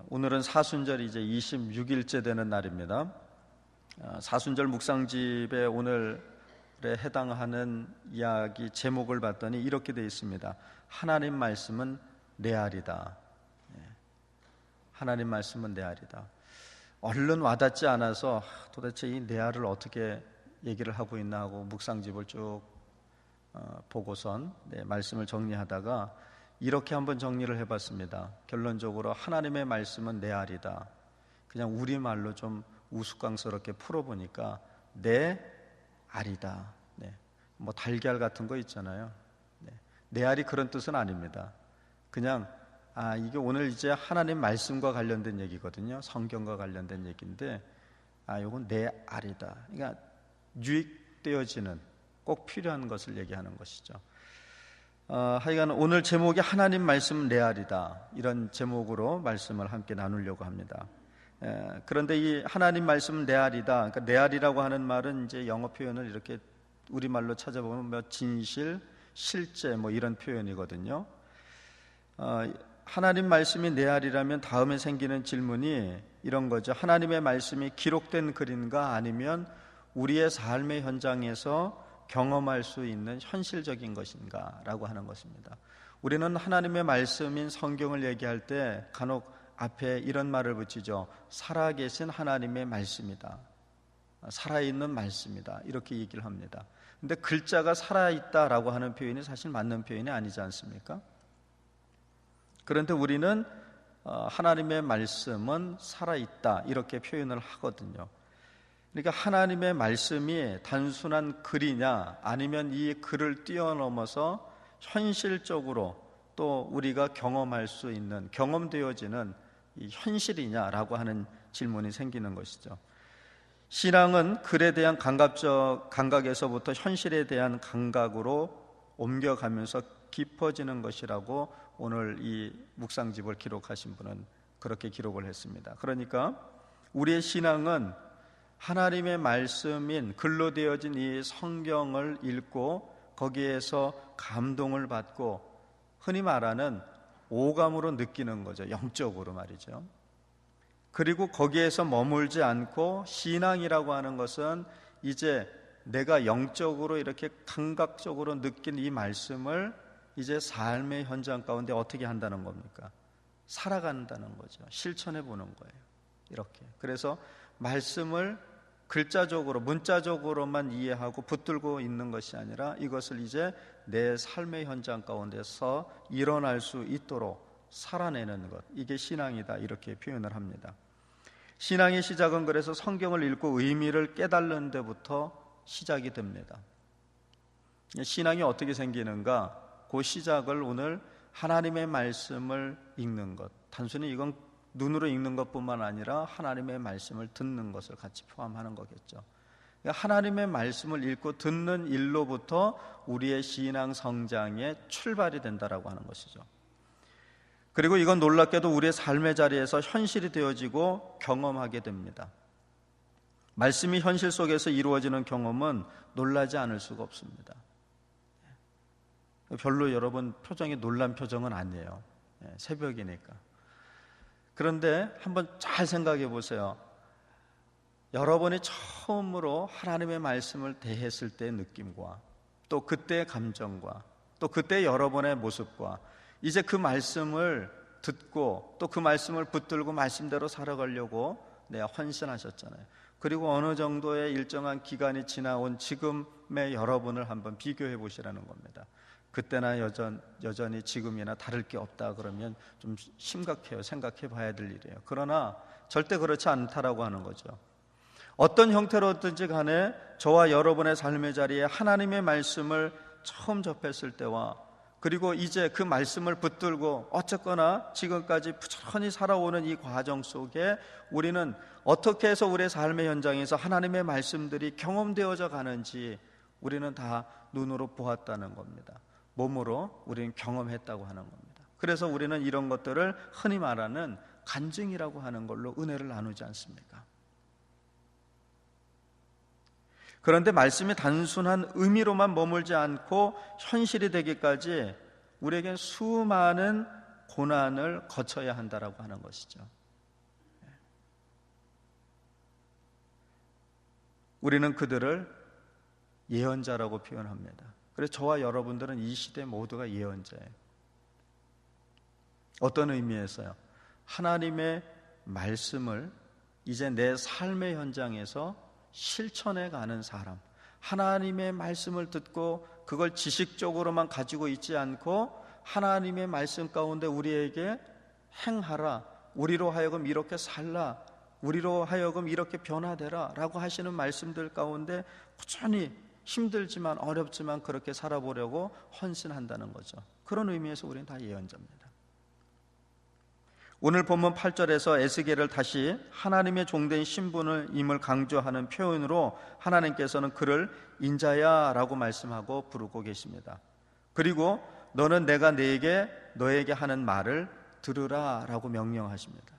오늘은 사순절이 이제 26일째 되는 날입니다. 사순절 묵상집에 오늘에 해당하는 이야기 제목을 봤더니 이렇게 되어 있습니다. 하나님 말씀은 내 알이다. 하나님 말씀은 내 알이다. 얼른 와닿지 않아서 도대체 이 내 알을 어떻게 얘기를 하고 있나 하고 묵상집을 쭉 보고선 말씀을 정리하다가 이렇게 한번 정리를 해봤습니다. 결론적으로 하나님의 말씀은 내 알이다. 그냥 우리말로 좀 우스꽝스럽게 풀어보니까 내 알이다. 뭐 달걀 같은 거 있잖아요. 내 알이 그런 뜻은 아닙니다. 그냥 이게 오늘 이제 하나님 말씀과 관련된 얘기거든요. 성경과 관련된 얘기인데 이건 내 알이다. 그러니까 유익되어지는 꼭 필요한 것을 얘기하는 것이죠. 하여간 오늘 제목이 하나님 말씀 내 알이다, 이런 제목으로 말씀을 함께 나누려고 합니다. 그런데 이 하나님 말씀 내 알이다, 그러니까 내 알이라고 하는 말은 이제 영어 표현을 이렇게 우리말로 찾아보면 뭐 진실, 실제 뭐 이런 표현이거든요. 하나님 말씀이 내 알이라면 다음에 생기는 질문이 이런 거죠. 하나님의 말씀이 기록된 글인가 아니면 우리의 삶의 현장에서 경험할 수 있는 현실적인 것인가 라고 하는 것입니다. 우리는 하나님의 말씀인 성경을 얘기할 때 간혹 앞에 이런 말을 붙이죠. 살아계신 하나님의 말씀이다, 살아있는 말씀이다, 이렇게 얘기를 합니다. 근데 글자가 살아있다라고 하는 표현이 사실 맞는 표현이 아니지 않습니까? 그런데 우리는 하나님의 말씀은 살아있다 이렇게 표현을 하거든요. 그러니까 하나님의 말씀이 단순한 글이냐 아니면 이 글을 뛰어넘어서 현실적으로 또 우리가 경험할 수 있는, 경험되어지는 이 현실이냐라고 하는 질문이 생기는 것이죠. 신앙은 글에 대한 감각에서부터 현실에 대한 감각으로 옮겨가면서 깊어지는 것이라고 오늘 이 묵상집을 기록하신 분은 그렇게 기록을 했습니다. 그러니까 우리의 신앙은 하나님의 말씀인 글로 되어진 이 성경을 읽고 거기에서 감동을 받고 흔히 말하는 오감으로 느끼는 거죠. 영적으로 말이죠. 그리고 거기에서 머물지 않고 신앙이라고 하는 것은 이제 내가 영적으로 이렇게 감각적으로 느낀 이 말씀을 이제 삶의 현장 가운데 어떻게 한다는 겁니까? 살아간다는 거죠. 실천해 보는 거예요. 이렇게. 그래서 말씀을 글자적으로, 문자적으로만 이해하고 붙들고 있는 것이 아니라 이것을 이제 내 삶의 현장 가운데서 일어날 수 있도록 살아내는 것, 이게 신앙이다 이렇게 표현을 합니다. 신앙의 시작은 그래서 성경을 읽고 의미를 깨달는 데부터 시작이 됩니다. 신앙이 어떻게 생기는가? 그 시작을 오늘 하나님의 말씀을 읽는 것, 단순히 이건 눈으로 읽는 것뿐만 아니라 하나님의 말씀을 듣는 것을 같이 포함하는 거겠죠. 그러니까 하나님의 말씀을 읽고 듣는 일로부터 우리의 신앙 성장의 출발이 된다라고 하는 것이죠. 그리고 이건 놀랍게도 우리의 삶의 자리에서 현실이 되어지고 경험하게 됩니다. 말씀이 현실 속에서 이루어지는 경험은 놀라지 않을 수가 없습니다. 별로 여러분 표정이 놀란 표정은 아니에요. 새벽이니까. 그런데 한번 잘 생각해 보세요. 여러분이 처음으로 하나님의 말씀을 대했을 때의 느낌과 또 그때의 감정과 또 그때 여러분의 모습과 이제 그 말씀을 듣고 또 그 말씀을 붙들고 말씀대로 살아가려고 헌신하셨잖아요. 그리고 어느 정도의 일정한 기간이 지나온 지금의 여러분을 한번 비교해 보시라는 겁니다. 그때나 여전히 지금이나 다를 게 없다 그러면 좀 심각해요. 생각해 봐야 될 일이에요. 그러나 절대 그렇지 않다라고 하는 거죠. 어떤 형태로든지 간에 저와 여러분의 삶의 자리에 하나님의 말씀을 처음 접했을 때와 그리고 이제 그 말씀을 붙들고 어쨌거나 지금까지 부지런히 살아오는 이 과정 속에 우리는 어떻게 해서 우리의 삶의 현장에서 하나님의 말씀들이 경험되어져 가는지 우리는 다 눈으로 보았다는 겁니다. 몸으로 우리는 경험했다고 하는 겁니다. 그래서 우리는 이런 것들을 흔히 말하는 간증이라고 하는 걸로 은혜를 나누지 않습니까? 그런데 말씀이 단순한 의미로만 머물지 않고 현실이 되기까지 우리에게 수많은 고난을 거쳐야 한다라고 하는 것이죠. 우리는 그들을 예언자라고 표현합니다. 그래서 저와 여러분들은 이 시대 모두가 예언자예요. 어떤 의미에서요? 하나님의 말씀을 이제 내 삶의 현장에서 실천해 가는 사람, 하나님의 말씀을 듣고 그걸 지식적으로만 가지고 있지 않고 하나님의 말씀 가운데 우리에게 행하라, 우리로 하여금 이렇게 살라, 우리로 하여금 이렇게 변화되라 라고 하시는 말씀들 가운데 꾸준히 힘들지만 어렵지만 그렇게 살아보려고 헌신한다는 거죠. 그런 의미에서 우리는 다 예언자입니다. 오늘 본문 8절에서 에스겔을 다시 하나님의 종된 신분을 임을 강조하는 표현으로 하나님께서는 그를 인자야 라고 말씀하고 부르고 계십니다. 그리고 너는 내가 너에게 하는 말을 들으라 라고 명령하십니다.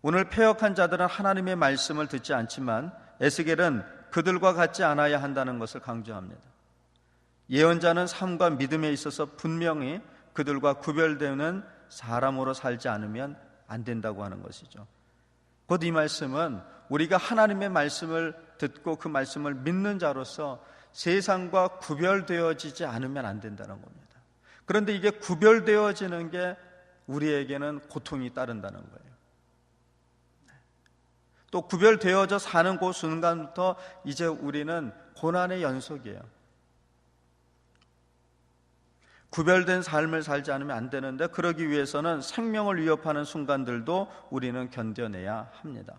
오늘 패역한 자들은 하나님의 말씀을 듣지 않지만 에스겔은 그들과 같지 않아야 한다는 것을 강조합니다. 예언자는 삶과 믿음에 있어서 분명히 그들과 구별되는 사람으로 살지 않으면 안 된다고 하는 것이죠. 곧 이 말씀은 우리가 하나님의 말씀을 듣고 그 말씀을 믿는 자로서 세상과 구별되어지지 않으면 안 된다는 겁니다. 그런데 이게 구별되어지는 게 우리에게는 고통이 따른다는 거예요. 또 구별되어져 사는 그 순간부터 이제 우리는 고난의 연속이에요. 구별된 삶을 살지 않으면 안 되는데 그러기 위해서는 생명을 위협하는 순간들도 우리는 견뎌내야 합니다.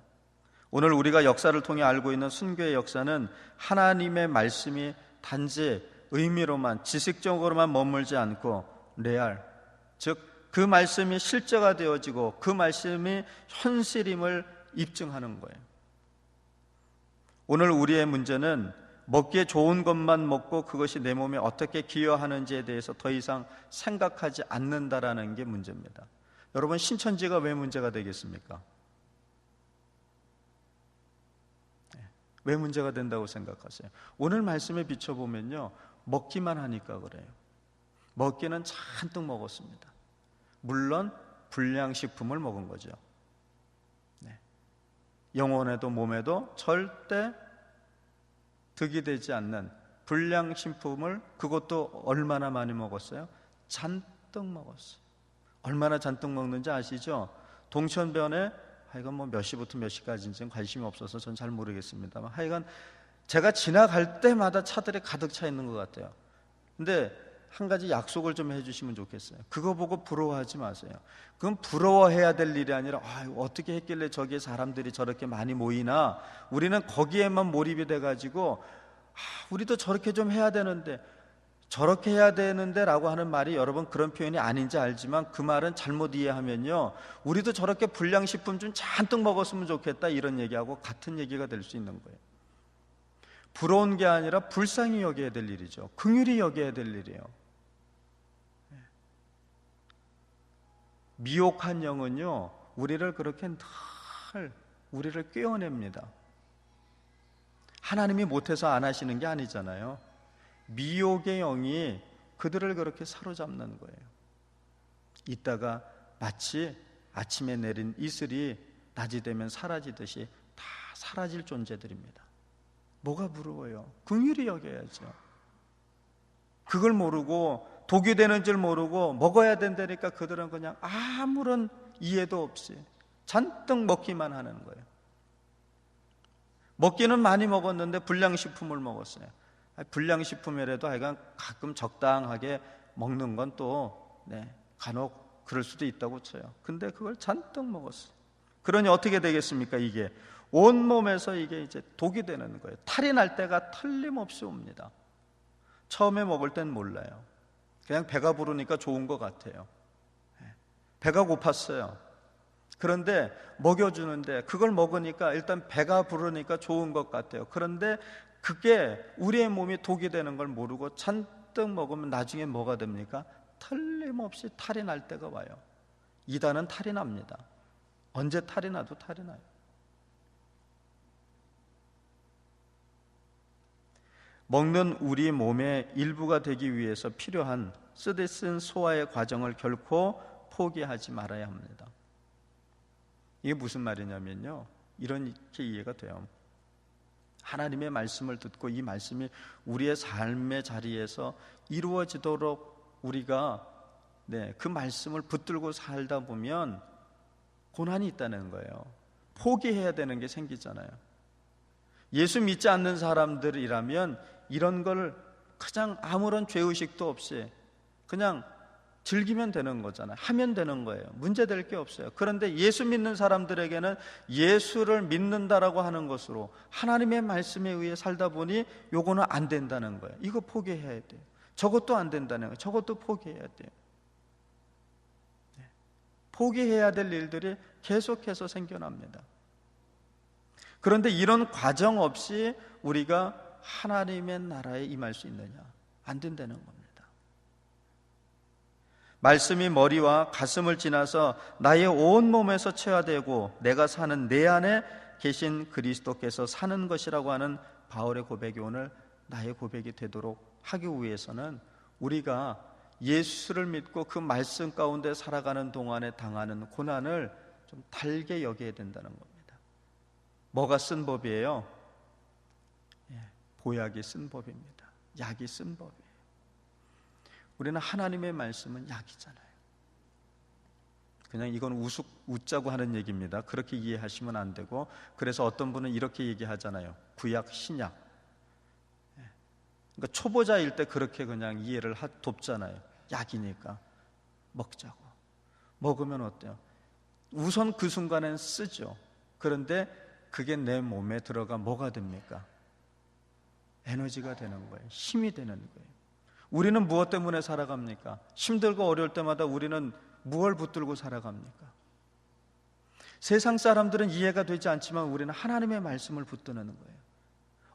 오늘 우리가 역사를 통해 알고 있는 순교의 역사는 하나님의 말씀이 단지 의미로만 지식적으로만 머물지 않고 레알, 즉 그 말씀이 실제가 되어지고 그 말씀이 현실임을 입증하는 거예요. 오늘 우리의 문제는 먹기에 좋은 것만 먹고 그것이 내 몸에 어떻게 기여하는지에 대해서 더 이상 생각하지 않는다라는 게 문제입니다. 여러분, 신천지가 왜 문제가 되겠습니까? 왜 문제가 된다고 생각하세요? 오늘 말씀에 비춰보면요, 먹기만 하니까 그래요. 먹기는 잔뜩 먹었습니다. 물론 불량식품을 먹은 거죠. 영혼에도 몸에도 절대 득이 되지 않는 불량식품을, 그것도 얼마나 많이 먹었어요? 잔뜩 먹었어요. 얼마나 잔뜩 먹는지 아시죠? 동천변에 하여간 뭐 몇 시부터 몇 시까지인지는 관심이 없어서 전 잘 모르겠습니다만 하여간 제가 지나갈 때마다 차들이 가득 차 있는 것 같아요. 근데 한 가지 약속을 좀 해주시면 좋겠어요. 그거 보고 부러워하지 마세요. 그건 부러워해야 될 일이 아니라 어떻게 했길래 저기에 사람들이 저렇게 많이 모이나, 우리는 거기에만 몰입이 돼가지고 우리도 저렇게 좀 해야 되는데 저렇게 해야 되는데 라고 하는 말이, 여러분 그런 표현이 아닌지 알지만 그 말은 잘못 이해하면요, 우리도 저렇게 불량식품 좀 잔뜩 먹었으면 좋겠다 이런 얘기하고 같은 얘기가 될 수 있는 거예요. 부러운 게 아니라 불쌍히 여겨야 될 일이죠. 긍휼히 여겨야 될 일이에요. 미혹한 영은요, 우리를 그렇게 늘 우리를 꿰어냅니다. 하나님이 못해서 안 하시는 게 아니잖아요. 미혹의 영이 그들을 그렇게 사로잡는 거예요. 이따가 마치 아침에 내린 이슬이 낮이 되면 사라지듯이 다 사라질 존재들입니다. 뭐가 부러워요? 긍휼히 여겨야죠. 그걸 모르고 독이 되는 줄 모르고 먹어야 된다니까 그들은 그냥 아무런 이해도 없이 잔뜩 먹기만 하는 거예요. 먹기는 많이 먹었는데 불량식품을 먹었어요. 불량식품이라도 하여간 가끔 적당하게 먹는 건 또 간혹 그럴 수도 있다고 쳐요. 근데 그걸 잔뜩 먹었어요. 그러니 어떻게 되겠습니까? 이게 온몸에서 이게 이제 독이 되는 거예요. 탈이 날 때가 틀림없이 옵니다. 처음에 먹을 땐 몰라요. 그냥 배가 부르니까 좋은 것 같아요. 배가 고팠어요. 그런데 먹여주는데 그걸 먹으니까 일단 배가 부르니까 좋은 것 같아요. 그런데 그게 우리의 몸이 독이 되는 걸 모르고 잔뜩 먹으면 나중에 뭐가 됩니까? 틀림없이 탈이 날 때가 와요. 이단은 탈이 납니다. 언제 탈이 나도 탈이 나요. 먹는 우리 몸의 일부가 되기 위해서 필요한 쓰디쓴 소화의 과정을 결코 포기하지 말아야 합니다. 이게 무슨 말이냐면요, 이렇게 이해가 돼요. 하나님의 말씀을 듣고 이 말씀이 우리의 삶의 자리에서 이루어지도록 우리가 그 말씀을 붙들고 살다 보면 고난이 있다는 거예요. 포기해야 되는 게 생기잖아요. 예수 믿지 않는 사람들이라면 이런 걸 그냥 아무런 죄의식도 없이 그냥 즐기면 되는 거잖아요. 하면 되는 거예요. 문제될 게 없어요. 그런데 예수 믿는 사람들에게는 예수를 믿는다라고 하는 것으로 하나님의 말씀에 의해 살다 보니 요거는 안 된다는 거예요. 이거 포기해야 돼요. 저것도 안 된다는 거예요. 저것도 포기해야 돼요. 포기해야 될 일들이 계속해서 생겨납니다. 그런데 이런 과정 없이 우리가 하나님의 나라에 임할 수 있느냐? 안 된다는 겁니다. 말씀이 머리와 가슴을 지나서 나의 온 몸에서 체화되고 내가 사는 내 안에 계신 그리스도께서 사는 것이라고 하는 바울의 고백이 오늘 나의 고백이 되도록 하기 위해서는 우리가 예수를 믿고 그 말씀 가운데 살아가는 동안에 당하는 고난을 좀 달게 여겨야 된다는 겁니다. 뭐가 쓴 법이에요? 보약이 쓴 법입니다. 약이 쓴 법이에요. 우리는 하나님의 말씀은 약이잖아요. 그냥 이건 웃자고 하는 얘기입니다. 그렇게 이해하시면 안 되고, 그래서 어떤 분은 이렇게 얘기하잖아요. 구약, 신약. 그러니까 초보자일 때 그렇게 그냥 이해를 돕잖아요. 약이니까 먹자고. 먹으면 어때요? 우선 그 순간엔 쓰죠. 그런데 그게 내 몸에 들어가 뭐가 됩니까? 에너지가 되는 거예요. 힘이 되는 거예요. 우리는 무엇 때문에 살아갑니까? 힘들고 어려울 때마다 우리는 무엇을 붙들고 살아갑니까? 세상 사람들은 이해가 되지 않지만 우리는 하나님의 말씀을 붙드는 거예요.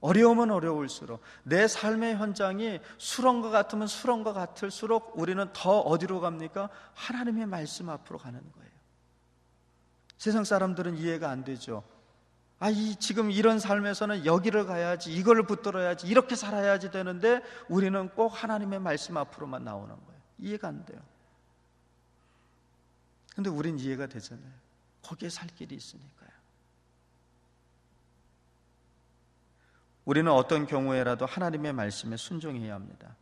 어려우면 어려울수록, 내 삶의 현장이 수렁 것 같으면 수렁 것 같을수록 우리는 더 어디로 갑니까? 하나님의 말씀 앞으로 가는 거예요. 세상 사람들은 이해가 안 되죠. 지금 이런 삶에서는 여기를 가야지, 이걸 붙들어야지, 이렇게 살아야지 되는데 우리는 꼭 하나님의 말씀 앞으로만 나오는 거예요. 이해가 안 돼요. 근데 우린 이해가 되잖아요. 거기에 살 길이 있으니까요. 우리는 어떤 경우에라도 하나님의 말씀에 순종해야 합니다.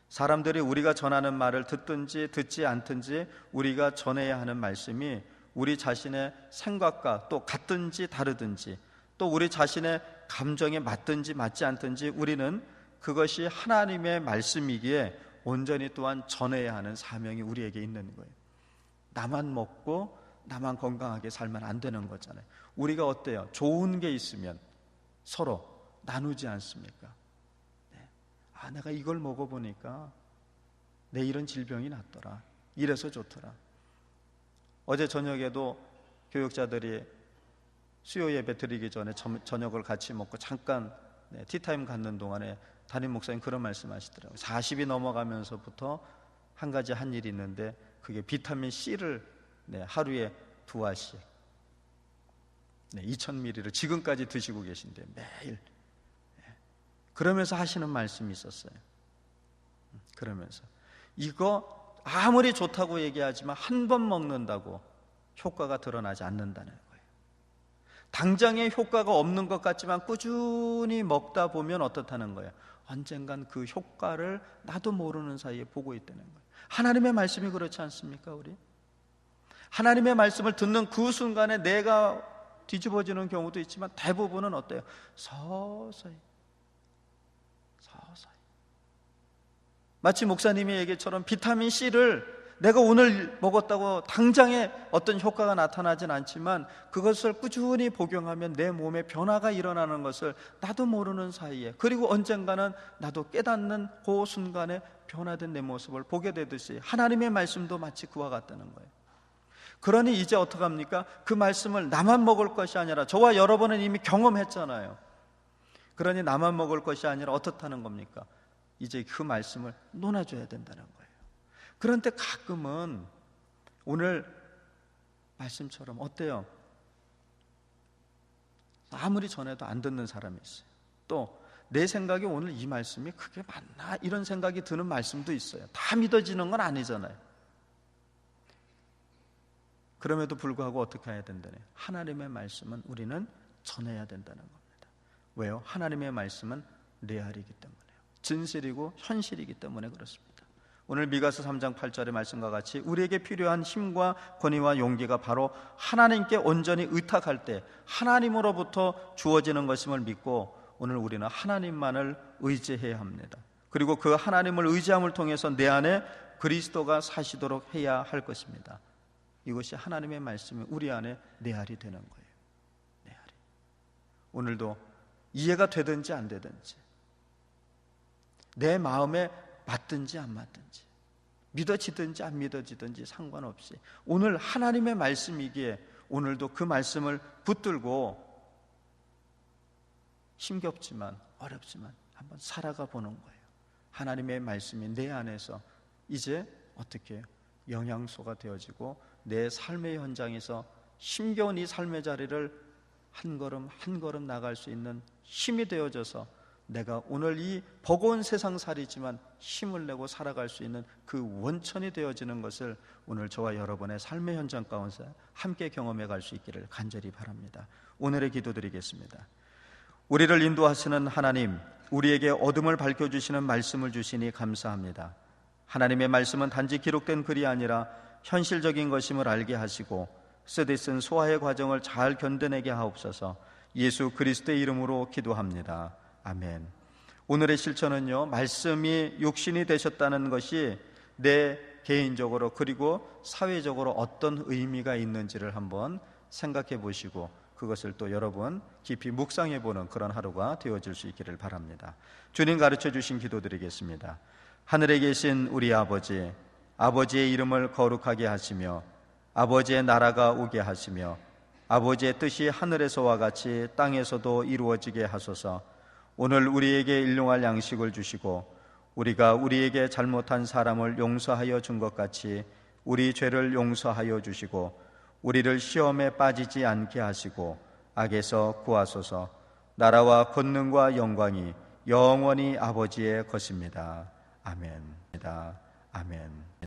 사람들이 우리가 전하는 말을 듣든지 듣지 않든지 우리가 전해야 하는 말씀이 우리 자신의 생각과 또 같든지 다르든지, 또 우리 자신의 감정에 맞든지 맞지 않든지 우리는 그것이 하나님의 말씀이기에 온전히 또한 전해야 하는 사명이 우리에게 있는 거예요. 나만 먹고 나만 건강하게 살면 안 되는 거잖아요. 우리가 어때요? 좋은 게 있으면 서로 나누지 않습니까? 내가 이걸 먹어보니까 내 이런 질병이 낫더라. 이래서 좋더라. 어제 저녁에도 교육자들이 수요 예배 드리기 전에 저녁을 같이 먹고 잠깐 티타임 갖는 동안에 담임 목사님 그런 말씀 하시더라고요. 40이 넘어가면서부터 한 가지 한 일이 있는데 그게 비타민 C를 하루에 2알씩 2000ml를 지금까지 드시고 계신데 매일. 그러면서 하시는 말씀이 있었어요. 그러면서 이거 아무리 좋다고 얘기하지만 한 번 먹는다고 효과가 드러나지 않는다는 거예요. 당장의 효과가 없는 것 같지만 꾸준히 먹다 보면 어떻다는 거예요? 언젠간 그 효과를 나도 모르는 사이에 보고 있다는 거예요. 하나님의 말씀이 그렇지 않습니까? 우리 하나님의 말씀을 듣는 그 순간에 내가 뒤집어지는 경우도 있지만 대부분은 어때요? 서서히 마치 목사님의 얘기처럼 비타민 C를 내가 오늘 먹었다고 당장에 어떤 효과가 나타나진 않지만 그것을 꾸준히 복용하면 내 몸에 변화가 일어나는 것을 나도 모르는 사이에, 그리고 언젠가는 나도 깨닫는 그 순간에 변화된 내 모습을 보게 되듯이 하나님의 말씀도 마치 그와 같다는 거예요. 그러니 이제 어떡합니까? 그 말씀을 나만 먹을 것이 아니라, 저와 여러분은 이미 경험했잖아요. 그러니 나만 먹을 것이 아니라 어떻다는 겁니까? 이제 그 말씀을 논아줘야 된다는 거예요. 그런데 가끔은 오늘 말씀처럼 어때요? 아무리 전해도 안 듣는 사람이 있어요. 또 내 생각에 오늘 이 말씀이 그게 맞나? 이런 생각이 드는 말씀도 있어요. 다 믿어지는 건 아니잖아요. 그럼에도 불구하고 어떻게 해야 된다네요? 하나님의 말씀은 우리는 전해야 된다는 겁니다. 왜요? 하나님의 말씀은 레알이기 때문에요. 진실이고 현실이기 때문에 그렇습니다. 오늘 미가서 3장 8절의 말씀과 같이 우리에게 필요한 힘과 권위와 용기가 바로 하나님께 온전히 의탁할 때 하나님으로부터 주어지는 것임을 믿고 오늘 우리는 하나님만을 의지해야 합니다. 그리고 그 하나님을 의지함을 통해서 내 안에 그리스도가 사시도록 해야 할 것입니다. 이것이 하나님의 말씀이 우리 안에 레알이 되는 거예요. 레알이. 오늘도 이해가 되든지 안 되든지, 내 마음에 맞든지 안 맞든지, 믿어지든지 안 믿어지든지 상관없이 오늘 하나님의 말씀이기에 오늘도 그 말씀을 붙들고 힘겹지만 어렵지만 한번 살아가 보는 거예요. 하나님의 말씀이 내 안에서 이제 어떻게 영양소가 되어지고 내 삶의 현장에서 힘겨운 이 삶의 자리를 한 걸음 한 걸음 나갈 수 있는 힘이 되어져서 내가 오늘 이 버거운 세상살이지만 힘을 내고 살아갈 수 있는 그 원천이 되어지는 것을 오늘 저와 여러분의 삶의 현장 가운데 함께 경험해 갈 수 있기를 간절히 바랍니다. 오늘의 기도드리겠습니다. 우리를 인도하시는 하나님, 우리에게 어둠을 밝혀주시는 말씀을 주시니 감사합니다. 하나님의 말씀은 단지 기록된 글이 아니라 현실적인 것임을 알게 하시고 쓰디쓴 소화의 과정을 잘 견뎌내게 하옵소서. 예수 그리스도의 이름으로 기도합니다. 아멘. 오늘의 실천은요, 말씀이 육신이 되셨다는 것이 내 개인적으로 그리고 사회적으로 어떤 의미가 있는지를 한번 생각해 보시고 그것을 또 여러분 깊이 묵상해 보는 그런 하루가 되어질 수 있기를 바랍니다. 주님 가르쳐 주신 기도 드리겠습니다. 하늘에 계신 우리 아버지, 아버지의 이름을 거룩하게 하시며 아버지의 나라가 오게 하시며 아버지의 뜻이 하늘에서와 같이 땅에서도 이루어지게 하소서. 오늘 우리에게 일용할 양식을 주시고 우리가 우리에게 잘못한 사람을 용서하여 준 것 같이 우리 죄를 용서하여 주시고 우리를 시험에 빠지지 않게 하시고 악에서 구하소서. 나라와 권능과 영광이 영원히 아버지의 것입니다. 아멘. 아멘.